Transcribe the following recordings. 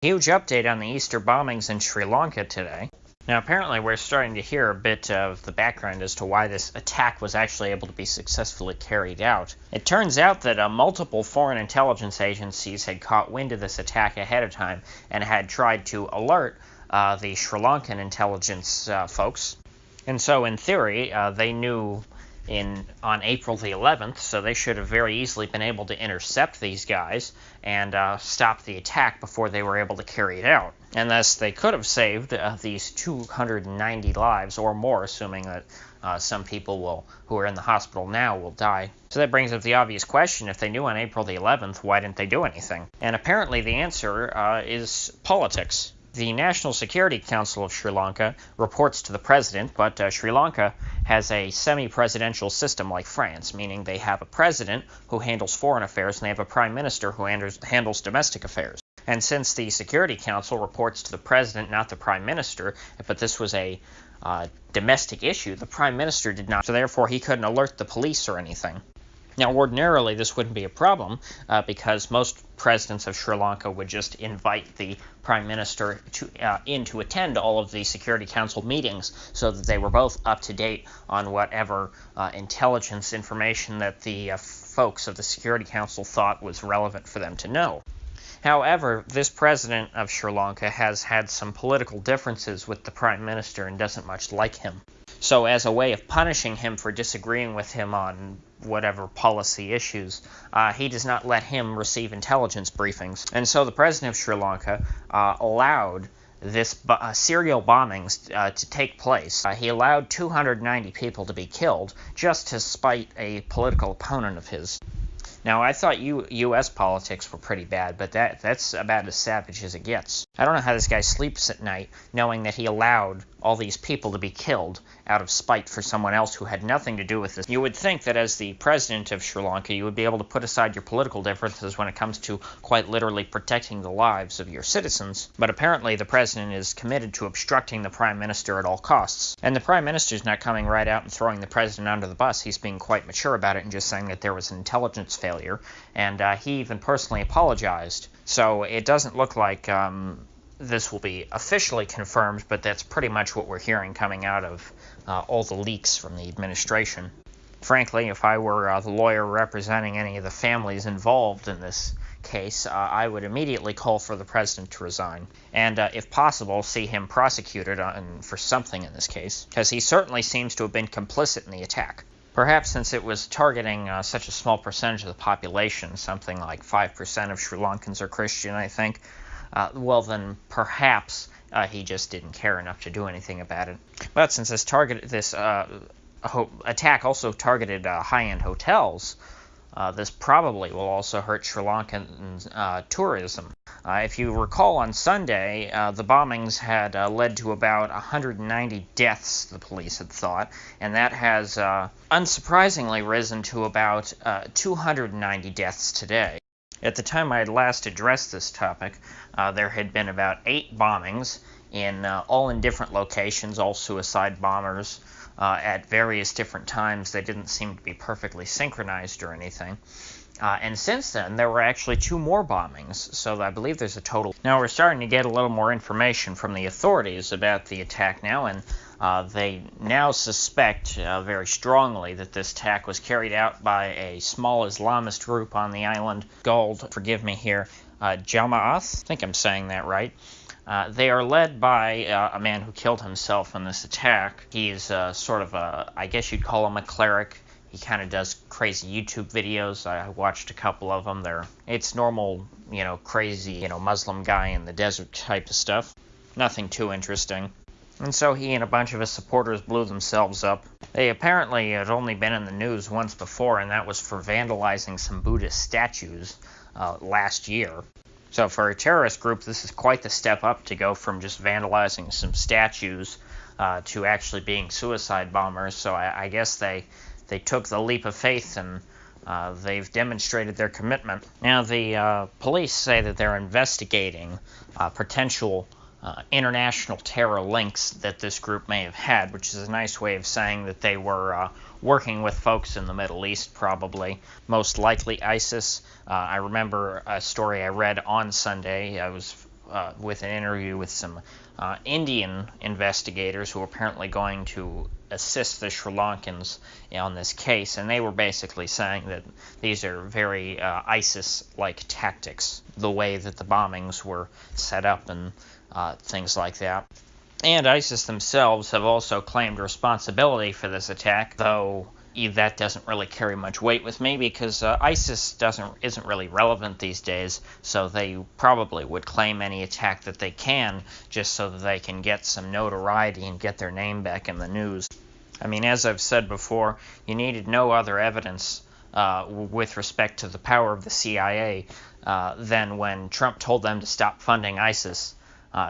Huge update on the Easter bombings in Sri Lanka today. Now, apparently we're starting to hear a bit of the background as to why this attack was actually able to be successfully carried out. It turns out that multiple foreign intelligence agencies had caught wind of this attack ahead of time and had tried to alert the Sri Lankan intelligence folks. And so, in theory, they knew on April the 11th, so they should have very easily been able to intercept these guys and stop the attack before they were able to carry it out. And thus, they could have saved these 290 lives or more, assuming that some people who are in the hospital now will die. So that brings up the obvious question: if they knew on April the 11th, why didn't they do anything? And apparently the answer is politics. The National Security Council of Sri Lanka reports to the president, but Sri Lanka has a semi-presidential system like France, meaning they have a president who handles foreign affairs and they have a prime minister who handles domestic affairs. And since the Security Council reports to the president, not the prime minister, but this was a domestic issue, the prime minister did not, so therefore he couldn't alert the police or anything. Now, ordinarily, this wouldn't be a problem because most presidents of Sri Lanka would just invite the prime minister in to attend all of the Security Council meetings so that they were both up to date on whatever intelligence information that the folks of the Security Council thought was relevant for them to know. However, this president of Sri Lanka has had some political differences with the prime minister and doesn't much like him. So as a way of punishing him for disagreeing with him on whatever policy issues, he does not let him receive intelligence briefings. And so the president of Sri Lanka allowed this serial bombings to take place. He allowed 290 people to be killed just to spite a political opponent of his. Now, I thought U.S. politics were pretty bad, but that's about as savage as it gets. I don't know how this guy sleeps at night knowing that he allowed all these people to be killed out of spite for someone else who had nothing to do with this. You would think that as the president of Sri Lanka, you would be able to put aside your political differences when it comes to quite literally protecting the lives of your citizens. But apparently the president is committed to obstructing the prime minister at all costs. And the prime minister's not coming right out and throwing the president under the bus. He's being quite mature about it and just saying that there was an intelligence failure. And he even personally apologized. So it doesn't look like this will be officially confirmed, but that's pretty much what we're hearing coming out of all the leaks from the administration. Frankly, if I were the lawyer representing any of the families involved in this case, I would immediately call for the president to resign, and if possible, see him prosecuted for something in this case, because he certainly seems to have been complicit in the attack. Perhaps since it was targeting such a small percentage of the population, something like 5% of Sri Lankans are Christian, I think, well then perhaps he just didn't care enough to do anything about it. But since this attack also targeted high-end hotels, this probably will also hurt Sri Lankan tourism. If you recall, on Sunday, the bombings had led to about 190 deaths, the police had thought, and that has unsurprisingly risen to about 290 deaths today. At the time I had last addressed this topic, there had been about 8 bombings, all in different locations, all suicide bombers, at various different times. They didn't seem to be perfectly synchronized or anything. And since then, there were actually 2 more bombings, so I believe there's a total. Now we're starting to get a little more information from the authorities about the attack now, and they now suspect very strongly that this attack was carried out by a small Islamist group on the island called, forgive me here, Jama'ath. I think I'm saying that right. They are led by a man who killed himself in this attack. He's sort of I guess you'd call him a cleric. He kind of does crazy YouTube videos. I watched a couple of them. It's normal, crazy, Muslim guy in the desert type of stuff. Nothing too interesting. And so he and a bunch of his supporters blew themselves up. They apparently had only been in the news once before, and that was for vandalizing some Buddhist statues last year. So for a terrorist group, this is quite the step up to go from just vandalizing some statues to actually being suicide bombers. So I guess they took the leap of faith and they've demonstrated their commitment. Now the police say that they're investigating potential international terror links that this group may have had, which is a nice way of saying that they were working with folks in the Middle East, probably. Most likely ISIS. I remember a story I read on Sunday. I was with an interview with some Indian investigators who are apparently going to assist the Sri Lankans on this case, and they were basically saying that these are very ISIS-like tactics, the way that the bombings were set up and things like that. And ISIS themselves have also claimed responsibility for this attack, though that doesn't really carry much weight with me because ISIS isn't really relevant these days, so they probably would claim any attack that they can just so that they can get some notoriety and get their name back in the news. I mean, as I've said before, you needed no other evidence with respect to the power of the CIA than when Trump told them to stop funding ISIS.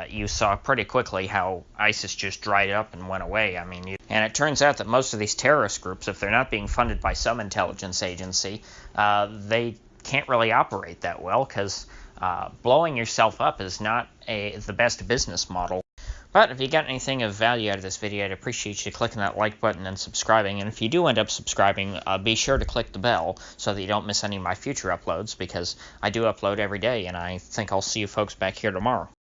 You saw pretty quickly how ISIS just dried up and went away. I mean, and it turns out that most of these terrorist groups, if they're not being funded by some intelligence agency, they can't really operate that well because blowing yourself up is not the best business model. But if you got anything of value out of this video, I'd appreciate you clicking that like button and subscribing. And if you do end up subscribing, be sure to click the bell so that you don't miss any of my future uploads, because I do upload every day, and I think I'll see you folks back here tomorrow.